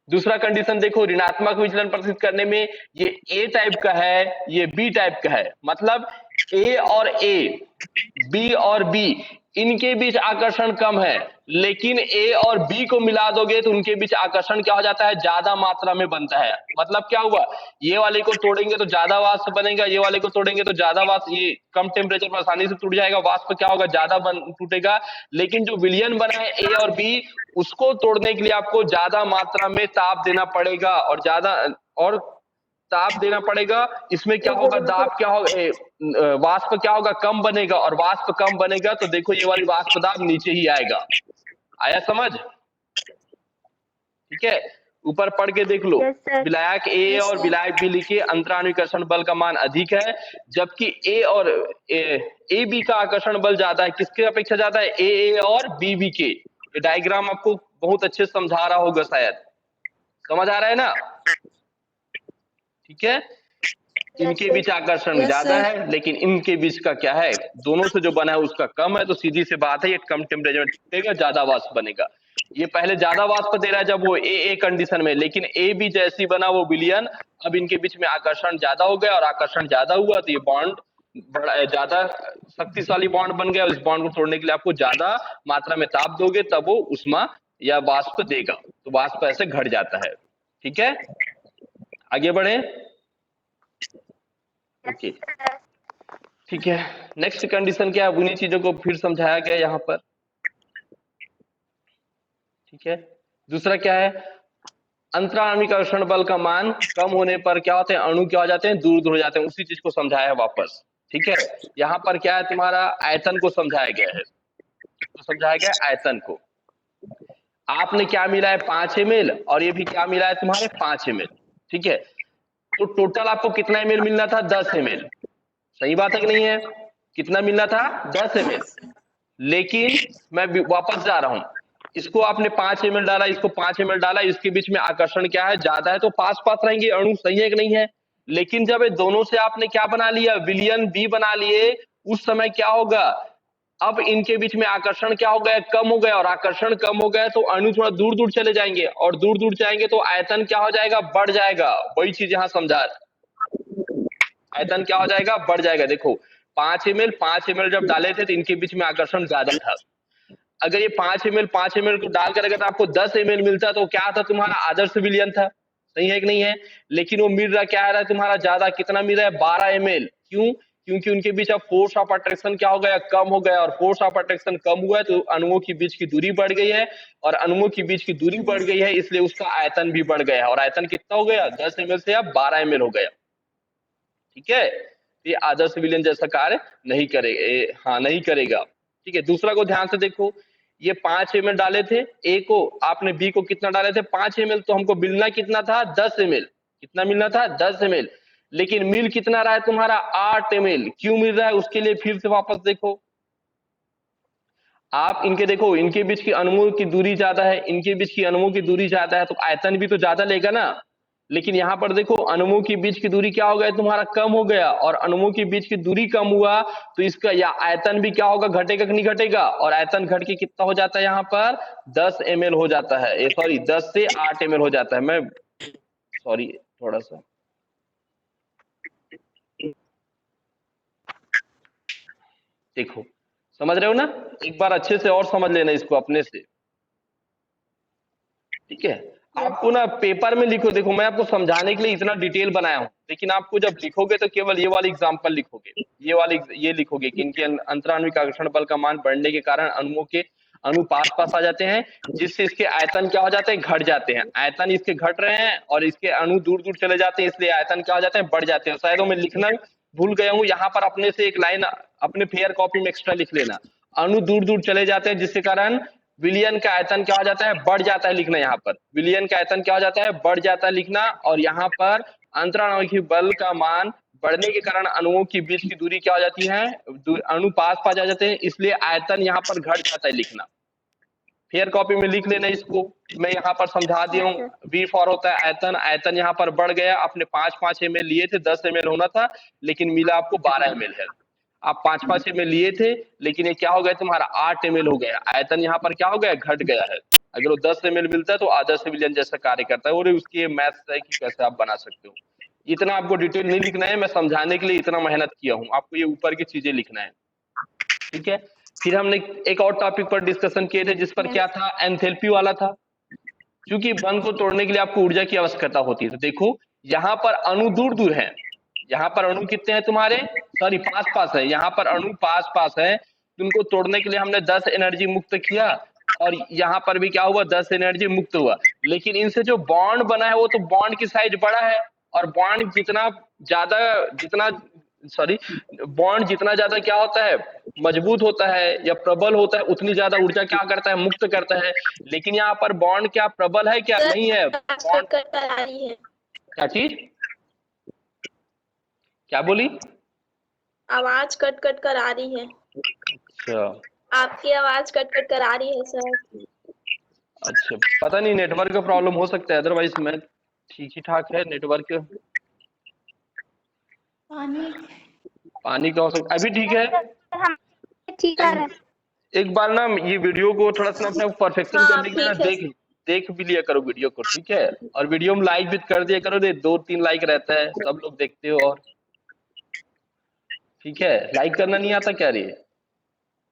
Speaker 1: दूसरा कंडीशन देखो, ऋणात्मक विचलन प्रदर्शित करने में ये ए टाइप का है, ये बी टाइप का है, मतलब ए और ए, बी और बी, इनके बीच आकर्षण कम है, लेकिन ए और बी को मिला दोगे तो उनके बीच आकर्षण क्या हो जाता है, ज्यादा मात्रा में बनता है। मतलब क्या हुआ, ये वाले को तोड़ेंगे तो ज्यादा वाष्प बनेगा, ये वाले को तोड़ेंगे तो ज्यादा वाष्प, ये कम टेम्परेचर पर आसानी से टूट जाएगा, वाष्प क्या होगा, ज्यादा टूटेगा। लेकिन जो विलयन बना है ए और बी, उसको तोड़ने के लिए आपको ज्यादा मात्रा में ताप देना पड़ेगा, और ताप देना पड़ेगा। इसमें क्या होगा, दाब क्या होगा, वाष्प क्या होगा, कम बनेगा, और वाष्प कम बनेगा तो देखो ये वाली वाष्प दाब नीचे ही आएगा। आया समझ? ठीक है, ऊपर पढ़ के देख लो। विलायक ए और विलायक बी लिखिए, अंतरानुकर्षण बल का मान अधिक है, जबकि ए और ए बी का आकर्षण बल ज्यादा है। किसके अपेक्षा ज्यादा है, ए और बी के। ये डायग्राम आपको बहुत अच्छे से समझा रहा होगा, शायद समझ आ रहा है ना? ठीक है, इनके बीच आकर्षण ज्यादा है, लेकिन इनके बीच का क्या है, दोनों से जो बना है उसका कम है, तो सीधी सी बात है ये कम टेम्परेचर टूटेगा, ज्यादा वाष्प बनेगा। ये पहले ज्यादा वाष्प दे रहा है जब वो ए कंडीशन में, लेकिन ए भी जैसी बना वो विलयन, अब इनके बीच में आकर्षण ज्यादा हो गया, और आकर्षण ज्यादा हुआ तो ये बॉन्ड बड़ा ज्यादा शक्तिशाली बॉन्ड बन गया। उस बॉन्ड को तोड़ने के लिए आपको ज्यादा मात्रा में ताप दोगे तब वो उष्मा या वाष्प देगा, तो वाष्प ऐसे घट जाता है। ठीक है, आगे बढ़े। ओके ठीक है, नेक्स्ट कंडीशन क्या है, उन्हीं चीजों को फिर समझाया गया यहाँ पर। ठीक है, दूसरा क्या है, अंतरानुकर्षण बल का मान कम होने पर क्या होते हैं, अणु क्या हो जाते हैं, दूर दूर हो जाते हैं, उसी चीज को समझाया है वापस। ठीक है, यहाँ पर क्या है, तुम्हारा आयतन को समझाया गया है, तो समझाया गया आयतन को। आपने क्या मिला है, 5 ml, और ये भी क्या मिला है तुम्हारे 5 ml। ठीक है, तो टोटल आपको कितना ml मिलना था, 10 ml। सही बात है कि नहीं है, कितना मिलना था, 10 ml। लेकिन मैं वापस जा रहा हूं, इसको आपने 5 ml डाला, इसको 5 ml डाला, इसके बीच में आकर्षण क्या है, ज्यादा है, तो पास पास रहेंगे अणु, सही है कि नहीं है। लेकिन जब ये दोनों से आपने क्या बना लिया, विलयन बी बना लिए, उस समय क्या होगा, अब इनके बीच में आकर्षण क्या हो गया, कम हो गया, और आकर्षण कम हो गया तो अणु थोड़ा दूर दूर चले जाएंगे, और दूर दूर जाएंगे तो आयतन क्या हो जाएगा, बढ़ जाएगा। वही चीज यहां समझा, आयतन क्या हो जाएगा, बढ़ जाएगा। देखो 5 ml जब डाले थे तो इनके बीच में आकर्षण ज्यादा था। अगर ये 5 ml को डालकर अगर आपको 10 ml मिलता तो क्या था, तुम्हारा आदर्श विलयन था, सही है कि नहीं है। लेकिन वो मिल रहा क्या आ रहा है तुम्हारा ज्यादा, कितना मिल रहा है 12 ml। क्यों? क्योंकि उनके बीच अब फोर्स ऑफ अट्रैक्शन क्या हो गया, कम हो गया, और फोर्स ऑफ अट्रैक्शन कम हुआ है तो अणुओं के बीच की दूरी बढ़ गई है, और अणुओं के बीच की दूरी बढ़ गई है इसलिए उसका आयतन भी बढ़ गया, और आयतन कितना हो गया 10 ml से अब 12 ml हो गया। ठीक है, ये आदर्श विलयन जैसा कार्य नहीं करेगा, हाँ नहीं करेगा। ठीक है, दूसरा को ध्यान से देखो, ये 5 ml डाले थे, ए को आपने बी को कितना डाले थे 5 ml, तो हमको मिलना कितना था 10 ml, कितना मिलना था 10 ml, लेकिन मिल कितना रहा है तुम्हारा 8 ml। क्यों मिल रहा है उसके लिए फिर से वापस देखो आप, इनके देखो इनके बीच की अणुओं की दूरी ज्यादा है, इनके बीच की अणुओं की दूरी ज्यादा है तो आयतन भी तो ज्यादा लेगा ना। लेकिन यहाँ पर देखो अणुओं के बीच की दूरी क्या हो गया तुम्हारा, कम हो गया, और अणुओं के बीच की दूरी कम हुआ तो इसका या आयतन भी क्या होगा, घटेगा कि नहीं घटेगा, और आयतन घट के कितना हो जाता है यहाँ पर 10 ml हो जाता है, सॉरी 10 से 8 ml हो जाता है। मैं सॉरी थोड़ा सा देखो, समझ रहे हो ना, एक बार अच्छे से और समझ लेना इसको अपने से। ठीक है, आपको ना पेपर में लिखो, देखो मैं आपको समझाने के लिए इतना डिटेल बनाया हूँ, लेकिन आपको जब लिखोगे तो केवल ये वाली एग्जांपल लिखोगे, ये लिखोगे कि इनके अंतराण्विक आकर्षण बल का मान बढ़ने के कारण अणुओं के अणु पास पास आ जाते हैं, जिससे इसके आयतन क्या हो जाते हैं, घट जाते हैं, आयतन इसके घट रहे हैं और इसके अणु दूर दूर चले जाते हैं, इसलिए आयतन क्या हो जाते हैं, बढ़ जाते हैं। शायद मैं लिखना भूल गया हूँ, यहाँ पर अपने से एक लाइन अपने फेयर कॉपी में एक्स्ट्रा लिख लेना, अणु दूर दूर चले जाते हैं जिसके कारण विलयन का आयतन क्या हो जाता है, बढ़ जाता है, लिखना यहाँ पर विलयन का आयतन क्या हो जाता है, बढ़ जाता है लिखना, और यहाँ पर अंतराण्विक बल का मान बढ़ने के कारण अणुओं के बीच की दूरी क्या हो जाती है, अणु पास पास आ जाते हैं, इसलिए आयतन यहाँ पर घट जाता है लिखना। फेयर कॉपी में लिख लेना इसको, मैं यहाँ पर समझा दिया हूँ। वी फॉर होता है आयतन, आयतन यहाँ पर बढ़ गया, आपने 5-5 ml लिए थे, 10 ml होना था लेकिन मिला आपको 12 ml है। आप 5-5 ml लिए थे लेकिन ये क्या हो गया तुम्हारा 8 ml हो गया, आयतन यहाँ पर क्या हो गया, घट गया है। अगर वो 10 ml मिलता है तो आदर्श विलयन जैसा कार्य करता है, और उसकी मैथ्स है कि कैसे आप बना सकते हो। इतना आपको डिटेल नहीं लिखना है, मैं समझाने के लिए इतना मेहनत किया हूँ, आपको ये ऊपर की चीजें लिखना है। ठीक है, फिर हमने एक और टॉपिक पर डिस्कशन किए थे जिस पर क्या था, एंथैल्पी वाला था। क्योंकि बंध को तोड़ने के लिए आपको ऊर्जा की आवश्यकता होती है, तो देखो यहाँ पर अणु दूर दूर है, यहाँ पर अणु कितने हैं तुम्हारे, सॉरी पास पास है, यहाँ पर अणु पास पास है, उनको तोड़ने के लिए हमने 10 एनर्जी मुक्त किया, और यहाँ पर भी क्या हुआ 10 एनर्जी मुक्त हुआ, लेकिन इनसे जो बॉन्ड बना है वो तो बॉन्ड की साइज बड़ा है, और बॉन्ड जितना ज्यादा जितना सॉरी बॉन्ड जितना ज्यादा क्या होता है, मजबूत होता है या प्रबल होता है, उतनी ज्यादा ऊर्जा क्या करता है, मुक्त करता है। लेकिन यहाँ पर बॉन्ड क्या प्रबल है, क्या नहीं है, बॉन्ड क्या चीज, क्या बोली,
Speaker 2: आवाज कट कट कर आ रही है।
Speaker 1: अच्छा
Speaker 2: आपकी आवाज कट कट कर आ रही है सर।
Speaker 1: अच्छा, पता नहीं नेटवर्क का प्रॉब्लम हो सकता है, अदरवाइज मैं ठीक ही ठाक है नेटवर्क। पानी का हो सकता, अभी ठीक है,
Speaker 2: ठीक है।
Speaker 1: एक बार ना ये वीडियो को थोड़ा सा अपने परफेक्शन करने के लिए ना देख भी लिया करो वीडियो को, ठीक है, और वीडियो में लाइक भी कर दिया करो, 2-3 लाइक रहता है, सब लोग देखते हो, और ठीक है, लाइक करना नहीं आता क्या रे,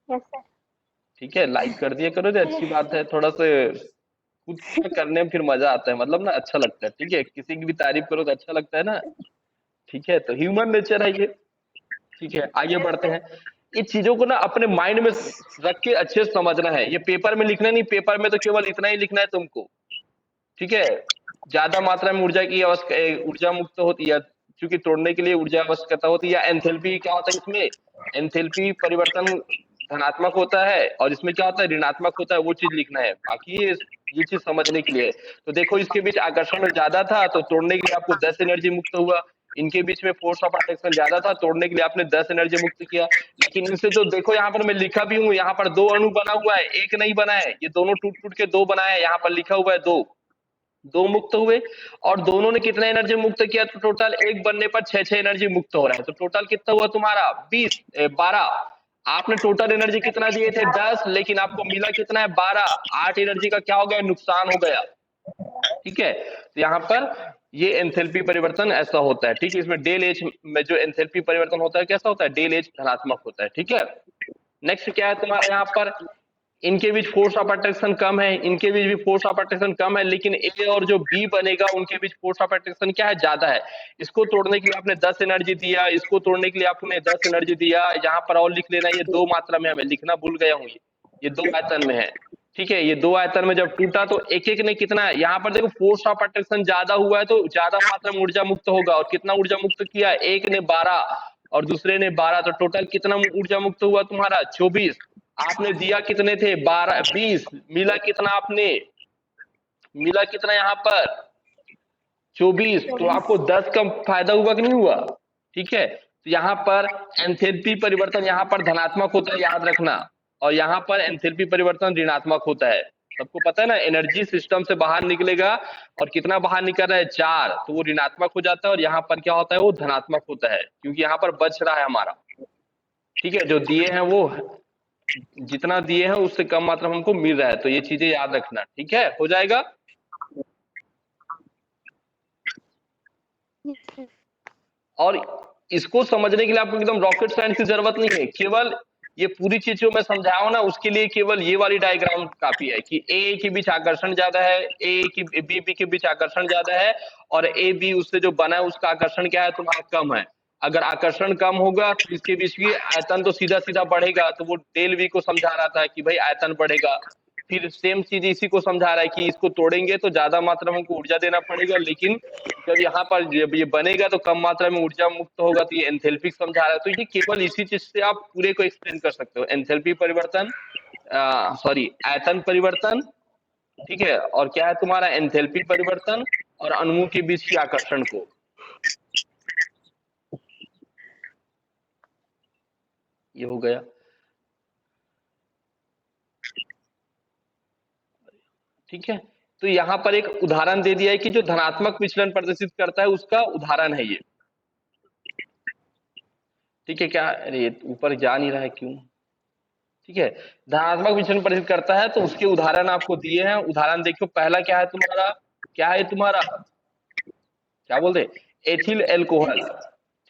Speaker 1: ठीक है, लाइक कर दिया करो, अच्छी बात है, थोड़ा सा खुद का करने में फिर मजा आता है, मतलब ना अच्छा लगता है, ठीक है, किसी की भी तारीफ करो तो अच्छा लगता है ना, ठीक है, तो ह्यूमन नेचर है ये। ठीक है, आगे बढ़ते हैं, इन चीजों को ना अपने माइंड में रख के अच्छे से समझना है, ये पेपर में लिखना नहीं, पेपर में तो केवल इतना ही लिखना है तुमको, ठीक है, ज्यादा मात्रा में ऊर्जा की ऊर्जा मुक्त होती है, क्योंकि तोड़ने के लिए ऊर्जा आवश्यकता होती है, या एंथैल्पी क्या होता है इसमें, एंथैल्पी परिवर्तन धनात्मक होता है, और इसमें क्या होता है ऋणात्मक होता है, वो चीज लिखना है, बाकी ये चीज समझने के लिए। तो देखो इसके बीच आकर्षण ज्यादा था तो तोड़ने के लिए आपको 10 एनर्जी मुक्त हुआ, इनके बीच में फोर्स ऑफ अट्रैक्शन ज्यादा था, तोड़ने के लिए आपने 10 एनर्जी मुक्त किया, लेकिन इनसे तो देखो यहाँ पर मैं लिखा भी हूँ, यहाँ पर 2 अणु बना हुआ है, एक नहीं बना है, ये दोनों टूट टूट के 2 बनाए, यहाँ पर लिखा हुआ है 2 मुक्त हुए, और दोनों ने कितना एनर्जी मुक्त किया, तो टोटल एक बनने पर 6 एनर्जी मुक्त हो रहा है, तो टोटल कितना हुआ तुम्हारा 12। आपने टोटल एनर्जी कितना दिए थे 10, लेकिन आपको मिला कितना है 12, 8 एनर्जी का क्या हो गया, नुकसान हो गया। ठीक है, तो यहाँ पर ये एंथैल्पी परिवर्तन ऐसा होता है, ठीक है। इसमें डेल एच में जो एंथैल्पी परिवर्तन होता है कैसा होता है, डेल एच धनात्मक होता है, ठीक है। नेक्स्ट क्या है तुम्हारा यहाँ पर, इनके बीच फोर्स ऑफ अट्रैक्शन कम है, इनके बीच भी फोर्स ऑफ अट्रैक्शन कम है, लेकिन ए और जो बी बनेगा उनके बीच फोर्स ऑफ अट्रैक्शन क्या है, ज्यादा है। इसको तोड़ने के लिए आपने 10 एनर्जी दिया, इसको तोड़ने के लिए आपने 10 एनर्जी दिया। यहाँ पर और लिख लेना, ये 2 मात्रा में हमें लिखना भूल गया हूँ, ये 2 आयतन में है, ठीक है। ये 2 आयतन में जब टूटा तो एक एक ने कितना है, यहाँ पर देखो फोर्स ऑफ अट्रैक्शन ज्यादा हुआ है तो ज्यादा मात्रा में ऊर्जा मुक्त होगा। और कितना ऊर्जा मुक्त किया, एक ने 12 और दूसरे ने 12, तो टोटल कितना ऊर्जा मुक्त हुआ तुम्हारा 24। आपने दिया कितने थे, 12 20, मिला कितना आपने, मिला कितना यहाँ पर 24, तो आपको 10 का फायदा हुआ कि नहीं हुआ, ठीक है। तो यहाँ पर एंथैल्पी परिवर्तन यहाँ पर धनात्मक होता है, याद रखना, और यहाँ पर एंथैल्पी परिवर्तन ऋणात्मक होता है। सबको पता है ना, एनर्जी सिस्टम से बाहर निकलेगा और कितना बाहर निकल रहा है 4, तो वो ऋणात्मक हो जाता है। और यहाँ पर क्या होता है, वो धनात्मक होता है, क्योंकि यहाँ पर बच रहा है हमारा, ठीक है। जो दिए हैं वो जितना दिए हैं उससे कम मात्रा में हमको मिल रहा है, तो ये चीजें याद रखना, ठीक है। हो जाएगा। और इसको समझने के लिए आपको एकदम रॉकेट साइंस की जरूरत नहीं है, केवल ये पूरी चीज जो मैं समझाऊं ना उसके लिए केवल ये वाली डायग्राम काफी है कि ए के बीच आकर्षण ज्यादा है, ए की बी बी के बीच आकर्षण ज्यादा है, और ए बी उससे जो बना है उसका आकर्षण क्या है तुम्हारा, कम है। अगर आकर्षण कम होगा तो इसके बीच की आयतन तो सीधा सीधा बढ़ेगा, तो वो डेल वी को समझा रहा था कि भाई आयतन बढ़ेगा। फिर सेम चीज इसी को समझा रहा है कि इसको तोड़ेंगे तो ज्यादा मात्रा में हमको ऊर्जा देना पड़ेगा, लेकिन जब यहाँ पर जब ये बनेगा तो कम मात्रा में ऊर्जा मुक्त होगा, तो ये एंथैल्पिक समझा रहा है। तो ये केवल इसी चीज से आप पूरे को एक्सप्लेन कर सकते हो, एंथैल्पी परिवर्तन, सॉरी आयतन परिवर्तन, ठीक है। और क्या है तुम्हारा एंथैल्पी परिवर्तन और अणुओं के बीच की आकर्षण को, ये हो गया, ठीक है। तो यहाँ पर एक उदाहरण दे दिया है कि जो धनात्मक विचलन प्रदर्शित करता है उसका उदाहरण है ये, ठीक है। क्या, अरे ऊपर जा नहीं रहा है क्यों, ठीक है। धनात्मक विचलन प्रदर्शित करता है तो उसके उदाहरण आपको दिए हैं। उदाहरण देखो, पहला क्या है तुम्हारा, क्या है तुम्हारा, क्या बोलते, एथिल एल्कोहल,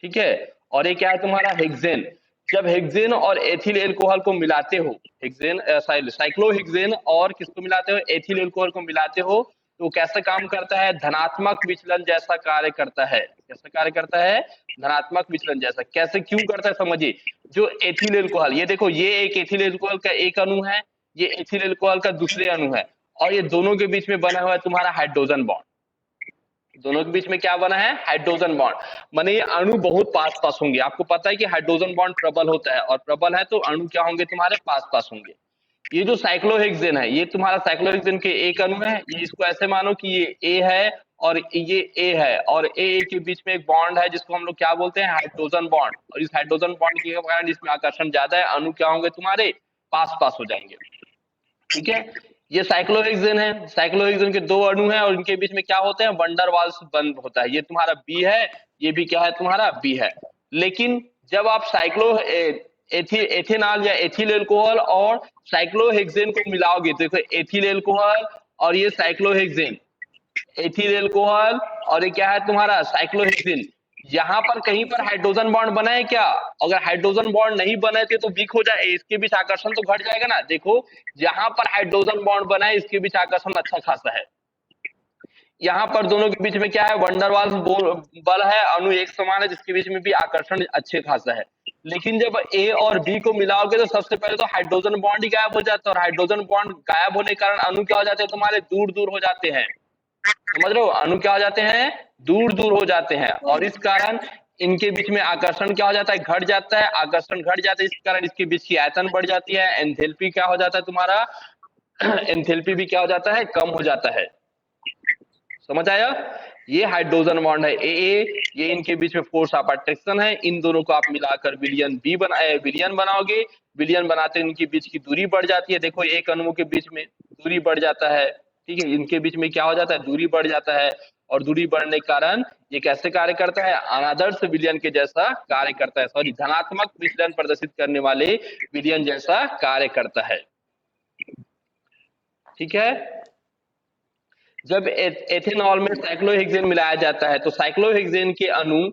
Speaker 1: ठीक है। और ये क्या है तुम्हारा, हेक्सेन। जब हेक्सेन और एथिल एल्कोहल को मिलाते हो, हेक्सेन साइक्लोहेक्सेन और किसको मिलाते हो, एथिल एल्कोहल को मिलाते हो, तो कैसा काम करता है, धनात्मक विचलन जैसा कार्य करता है। कैसा कार्य करता है, धनात्मक विचलन जैसा। कैसे, क्यों करता है समझिए। जो एथिल एल्कोहल, ये देखो, ये एक एथिल एल्कोहल का एक अणु है, ये एथिल एल्कोहल का दूसरे अणु है, और ये दोनों के बीच में बना हुआ है तुम्हारा हाइड्रोजन बॉन्ड। दोनों के बीच में क्या बना है, हाइड्रोजन बॉन्ड। माने ये अणु बहुत पास पास होंगे। आपको पता है कि हाइड्रोजन बॉन्ड प्रबल होता है, और प्रबल है तो अणु क्या होंगे तुम्हारे, पास पास होंगे। ये जो साइक्लोहेक्सेन है, ये तुम्हारा साइक्लोहेक्सेन के एक अणु है। ये इसको ऐसे मानो कि ये ए है और ये ए है, और ए के बीच में एक बॉन्ड है जिसको हम लोग क्या बोलते हैं, हाइड्रोजन बॉन्ड। और इस हाइड्रोजन बॉन्ड के कारण इसमें आकर्षण ज्यादा है, अणु क्या होंगे तुम्हारे, पास पास हो जाएंगे, ठीक है। ये साइक्लोहेक्सेन है, साइक्लोहेक्सेन के 2 अणु हैं और इनके बीच में क्या होते हैं, वंडर वाल्स बंद होता है। ये तुम्हारा बी है, ये भी क्या है तुम्हारा, बी है। लेकिन जब आप एथेनॉल या एथिल एल्कोहल और साइक्लोहेक्सेन को मिलाओगे, देखो एथिल एल्कोहल और ये साइक्लोहेक्सेन, एथिल एल्कोहल और ये क्या है तुम्हारा, साइक्लोहेक्सेन। यहाँ पर कहीं पर हाइड्रोजन बॉन्ड बना है क्या, अगर हाइड्रोजन बॉन्ड नहीं बने थे तो वीक हो जाए, इसके बीच आकर्षण तो घट जाएगा ना। देखो यहाँ पर हाइड्रोजन बॉन्ड बना है, इसके बीच आकर्षण अच्छा खासा है। यहाँ पर दोनों के बीच में क्या है, वंडरवाल्स बल है, अणु एक समान है, जिसके बीच में भी आकर्षण अच्छे खासा है। लेकिन जब ए और बी को मिलाओगे तो सबसे पहले तो हाइड्रोजन बॉन्ड ही गायब हो जाता है, और हाइड्रोजन बॉन्ड गायब होने के कारण अणु क्या हो जाते हैं तुम्हारे, दूर दूर हो जाते हैं। समझ रहे हो, अणु क्या हो जाते हैं, दूर दूर हो जाते हैं, और इस कारण इनके बीच में आकर्षण क्या हो जाता है, घट जाता है। आकर्षण घट जाता है, इस कारण इसके बीच की आयतन बढ़ जाती है। एंथैल्पी क्या हो जाता है तुम्हारा, एंथैल्पी भी क्या हो जाता है, कम हो जाता है। समझ आया। ये हाइड्रोजन बॉन्ड है ए, ये इनके बीच में फोर्स ऑफ अट्रैक्शन है। इन दोनों को आप मिलाकर विलियन बी बनाए, विलियन बनाओगे। विलियन बनाते इनके बीच की दूरी बढ़ जाती है। देखो एक अणुओं के बीच में दूरी बढ़ जाता है, ठीक है। इनके बीच में क्या हो जाता है, दूरी बढ़ जाता है, और दूरी बढ़ने के कारण ये कैसे कार्य करता है, अनादर्श विलयन के जैसा कार्य करता है, सॉरी धनात्मक विचलन प्रदर्शित करने वाले विलयन जैसा कार्य करता है, ठीक है। जब एथेनॉल में साइक्लोहेक्सेन मिलाया जाता है तो साइक्लोहेक्सेन के अणु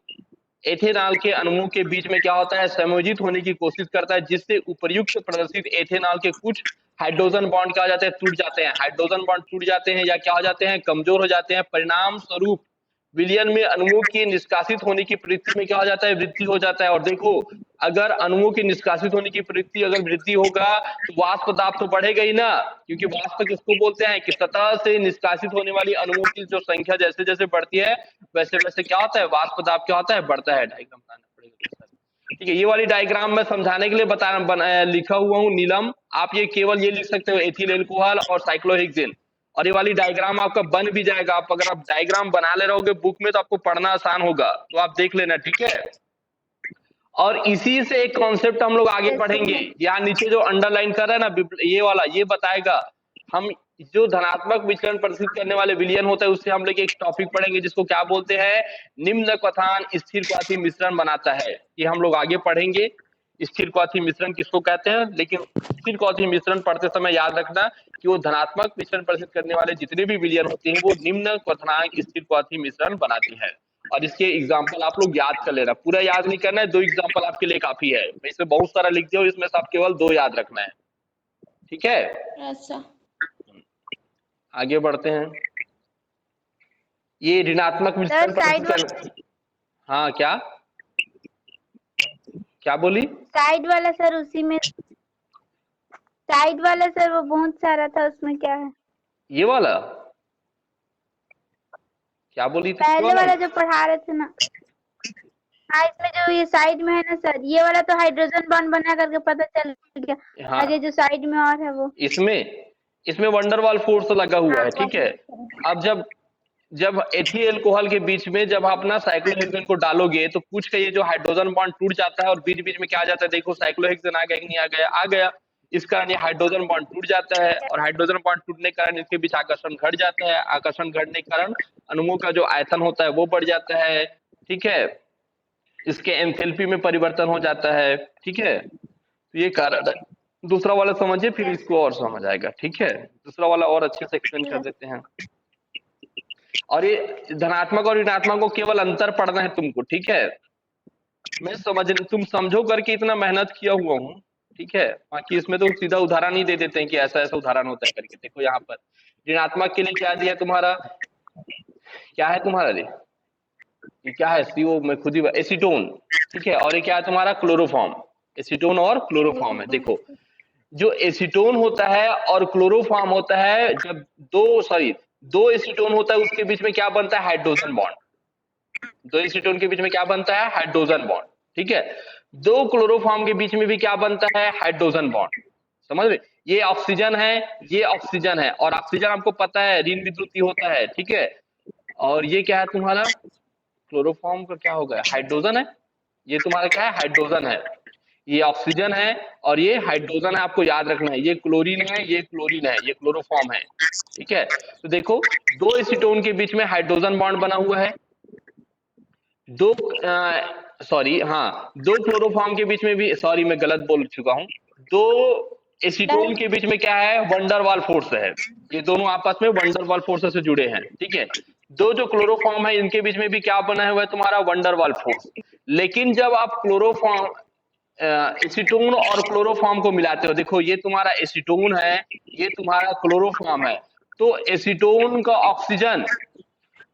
Speaker 1: एथेनॉल के अणुओं के बीच में क्या होता है, संयोजित होने की कोशिश करता है, जिससे उपर्युक्त प्रदर्शित एथेनॉल के कुछ हाइड्रोजन बॉन्ड क्या हो जाते हैं, टूट जाते हैं। हाइड्रोजन बॉन्ड टूट जाते हैं या क्या हो जाते हैं, कमजोर हो जाते हैं। परिणाम स्वरूप विलयन में अणुओं के निष्कासित होने की प्रवृत्ति में क्या हो जाता है, वृद्धि हो जाता है। और देखो, अगर अणुओं के निष्कासित होने की प्रवृत्ति अगर वृद्धि होगा तो वाष्प दाब तो बढ़ेगा ही ना, क्योंकि वाष्प किसको बोलते हैं कि सतह से निष्कासित होने वाली अणुओं की जो संख्या जैसे जैसे बढ़ती है वैसे वैसे क्या होता है, वाष्प दाब क्या होता है, बढ़ता है। डायग्राम बनाना पड़ेगा। ठीक है, ये वाली डायग्राम मैं समझाने के लिए लिखा हुआ हूँ नीलम। आप ये केवल ये लिख सकते हो एथिल एल्कोहल और साइक्लोहेक्सेन, और ये वाली डायग्राम आपका बन भी जाएगा। आप अगर आप डायग्राम बना ले रहोगे बुक में तो आपको पढ़ना आसान होगा, तो आप देख लेना। ठीक है, और इसी से एक कॉन्सेप्ट हम लोग आगे पढ़ेंगे। यहाँ नीचे जो अंडरलाइन कर रहा है ना ये वाला, ये बताएगा हम जो धनात्मक विचलन प्रदर्शित करने वाले विलयन होता है उससे हम लोग एक टॉपिक पढ़ेंगे जिसको क्या बोलते हैं, निम्न क्वथान स्थिर क्वाथी मिश्रण बनाता है। ये हम लोग आगे पढ़ेंगे स्थिर क्वाथी मिश्रण किसको कहते हैं। लेकिन स्थिर क्वाथी मिश्रण पढ़ते समय याद रखना कि वो धनात्मक विचलन प्रदर्शित करने वाले जितने भी विलयन होते हैं वो निम्न क्वथनांक स्थिर क्वाथी मिश्रण बनाती है। और इसके एग्जाम्पल आप लोग याद कर लेना, पूरा याद नहीं करना है, 2 एग्जाम्पल आपके लिए काफी है। मैं इसमें बहुत सारा लिख दिया हूं, इसमें से आप केवल 2 याद रखना है। ठीक है,
Speaker 2: अच्छा,
Speaker 1: आगे बढ़ते हैं। ये ऋणात्मक विचलन प्रदर्शित कर, हाँ क्या क्या बोली,
Speaker 2: साइड वाला सर, उसी में साइड वाला सर वो बहुत सारा था, उसमें क्या है?
Speaker 1: ये वाला क्या बोली थी,
Speaker 2: पहले वाला जो पढ़ा रहे थे ना, हाँ इसमें जो ये साइड में है ना सर, ये वाला तो हाइड्रोजन बॉन्ड बना करके पता चल गया।
Speaker 1: हाँ,
Speaker 2: आगे जो साइड में और है वो
Speaker 1: इसमें वंडरवाल फोर्स लगा हुआ है। ठीक है, अब जब एथिल अल्कोहल के बीच में जब आप ना साइक्लोहेक्सेन को डालोगे तो कुछ का ये जो हाइड्रोजन बॉन्ड टूट जाता है और बीच बीच में क्या आ जाता है, देखो साइक्लोहेक्सेन आ गया कि नहीं आ गया, आ गया। इस कारण ये हाइड्रोजन बॉन्ड टूट जाता है और हाइड्रोजन बॉन्ड टूटने के कारण इसके बीच आकर्षण घट जाता है। आकर्षण घटने के कारण अणुओं का जो आयतन होता है वो बढ़ जाता है। ठीक है, इसके एंथैल्पी में परिवर्तन हो जाता है। ठीक है, तो ये कारण है। दूसरा वाला समझिए फिर इसको और समझ आएगा। ठीक है, दूसरा वाला और अच्छे से एक्सप्लेन कर देते हैं। और ये धनात्मक और ऋणात्मक को केवल अंतर पढ़ना है तुमको। ठीक है, मैं समझ, तुम समझो करके इतना मेहनत किया हुआ हूँ। ठीक है, बाकी इसमें तो सीधा उदाहरण ही दे देते हैं कि ऐसा ऐसा उदाहरण होता है करके। देखो यहाँ पर ऋणात्मक के लिए क्या दिया तुम्हारा, क्या है तुम्हारा, ये क्या है, सीओ में खुद ही एसीटोन। ठीक है, और ये क्या है तुम्हारा, क्लोरोफॉर्म। एसीटोन और क्लोरोफॉर्म है। देखो, जो एसीटोन होता है और क्लोरोफॉर्म होता है, जब दो एसीटोन होता है उसके बीच में क्या बनता है, हाइड्रोजन बॉन्ड। 2 एसीटोन के बीच में क्या बनता है, हाइड्रोजन बॉन्ड। ठीक है, 2 क्लोरोफॉर्म के बीच में भी क्या बनता है, हाइड्रोजन बॉन्ड। समझ रहे, ये ऑक्सीजन है, ये ऑक्सीजन है, और ऑक्सीजन आपको पता है ऋण विद्युतीय होता है। ठीक है, और ये क्या है तुम्हारा, क्लोरोफॉर्म का क्या होगा, हाइड्रोजन है। ये तुम्हारा क्या है, हाइड्रोजन है। ये ऑक्सीजन है और ये हाइड्रोजन है, आपको याद रखना है। ये क्लोरीन है, ये क्लोरीन है, ये क्लोरोफॉर्म है। ठीक है, तो देखो 2 एसीटोन के बीच में हाइड्रोजन बॉन्ड बना हुआ है, दो दो क्लोरोफॉर्म के बीच में भी, सॉरी मैं गलत बोल चुका हूँ, 2 एसीटोन के बीच में क्या है, वंडरवाल फोर्स है। ये दोनों आपस में वंडरवाल फोर्स से जुड़े हैं। ठीक है, 2 जो क्लोरोफॉर्म है इनके बीच में भी क्या बना हुआ है तुम्हारा, वंडरवाल फोर्स। लेकिन जब आप क्लोरोफॉर्म एसीटोन और क्लोरोफॉर्म को मिलाते हो, देखो ये तुम्हारा एसीटोन है, ये तुम्हारा क्लोरोफॉर्म है, तो एसीटोन का ऑक्सीजन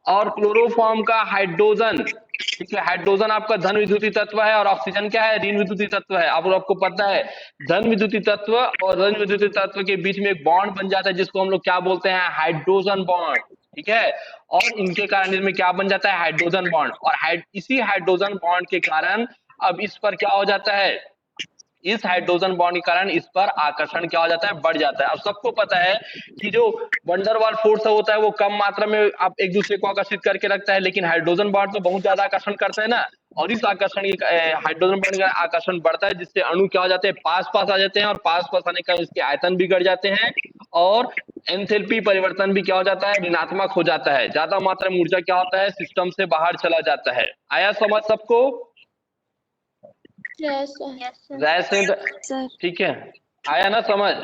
Speaker 1: और क्लोरोफॉर्म का हाइड्रोजन। ठीक है, हाइड्रोजन आपका धन विद्युतीय तत्व है और ऑक्सीजन क्या है, ऋण विद्युतीय तत्व है। आपको पता है धन विद्युतीय तत्व और ऋण विद्युतीय तत्व के बीच में एक बॉन्ड बन जाता है जिसको हम लोग क्या बोलते हैं, हाइड्रोजन बॉन्ड। ठीक है, और इनके कारण इसमें क्या बन जाता है, हाइड्रोजन बॉन्ड। और इसी हाइड्रोजन बॉन्ड के कारण अब इस पर क्या हो जाता है, इस हाइड्रोजन बॉन्ड के कारण इस पर आकर्षण क्या हो जाता है, बढ़ जाता है। अब सबको पता है कि जो वंडरवाल फोर्स होता है वो कम मात्रा में आप एक दूसरे को आकर्षित करके रखता है, लेकिन हाइड्रोजन बॉन्ड तो बहुत ज्यादा आकर्षण करता है ना। और इस आकर्षण हाइड्रोजन बॉन्ड का आकर्षण बढ़ता है जिससे अणु क्या हो जाते हैं, पास पास आ जाते हैं, और पास पास आने का इसके आयतन बिगड़ जाते हैं और एंथैल्पी परिवर्तन भी क्या हो जाता है, ऋणात्मक हो जाता है। ज्यादा मात्रा में ऊर्जा क्या होता है, सिस्टम से बाहर चला जाता है। आया समझ सबको, ठीक है, आया ना समझ।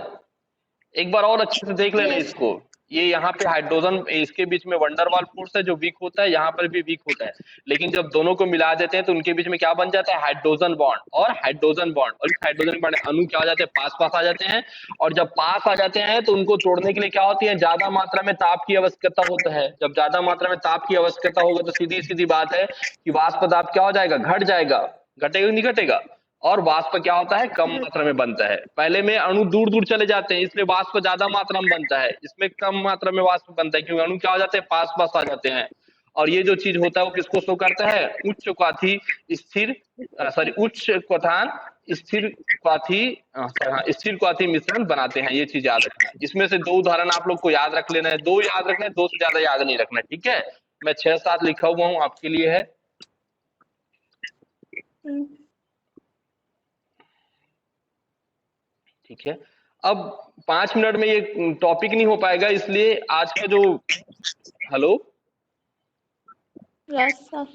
Speaker 1: एक बार और अच्छे से देख लेना इसको, ये यहाँ पे हाइड्रोजन, इसके बीच में वंडरवाल फोर्स है जो वीक होता है, यहाँ पर भी वीक होता है, लेकिन जब दोनों को मिला देते हैं तो उनके बीच में क्या बन जाता है, हाइड्रोजन बॉन्ड और हाइड्रोजन बॉन्ड, और इस हाइड्रोजन बॉन्ड अणु क्या हो जाते हैं, पास पास आ जाते हैं, और जब पास आ जाते हैं तो उनको तोड़ने के लिए क्या होती है, ज्यादा मात्रा में ताप की आवश्यकता होता है। जब ज्यादा मात्रा में ताप की आवश्यकता होगा तो सीधी सीधी बात है कि वाष्प दाब क्या हो जाएगा, घट जाएगा, घटेगा नहीं घटेगा, और वाष्प क्या होता है, कम मात्रा में बनता है। पहले में अणु दूर दूर चले जाते हैं इसलिए वाष्प ज्यादा मात्रा में बनता है, इसमें कम मात्रा में वाष्प बनता है क्योंकि अणु क्या हो जाते हैं, पास पास आ जाते हैं। और ये जो चीज होता है वो किसको शो करता है, उच्च क्वाथी स्थिर सॉरी उच्च क्वथान स्थिर क्वाथी स्थिर क्वाथी मिश्रण बनाते हैं। ये चीज याद रखना है। इसमें से 2 उदाहरण आप लोग को याद रख लेना है, 2 याद रखना है, 2 से ज्यादा याद नहीं रखना है, ठीक है। मैं 6-7 लिखा हुआ हूँ आपके लिए है। ठीक है, अब 5 मिनट में ये टॉपिक नहीं हो पाएगा, इसलिए आज का जो हेलो
Speaker 2: यस सर।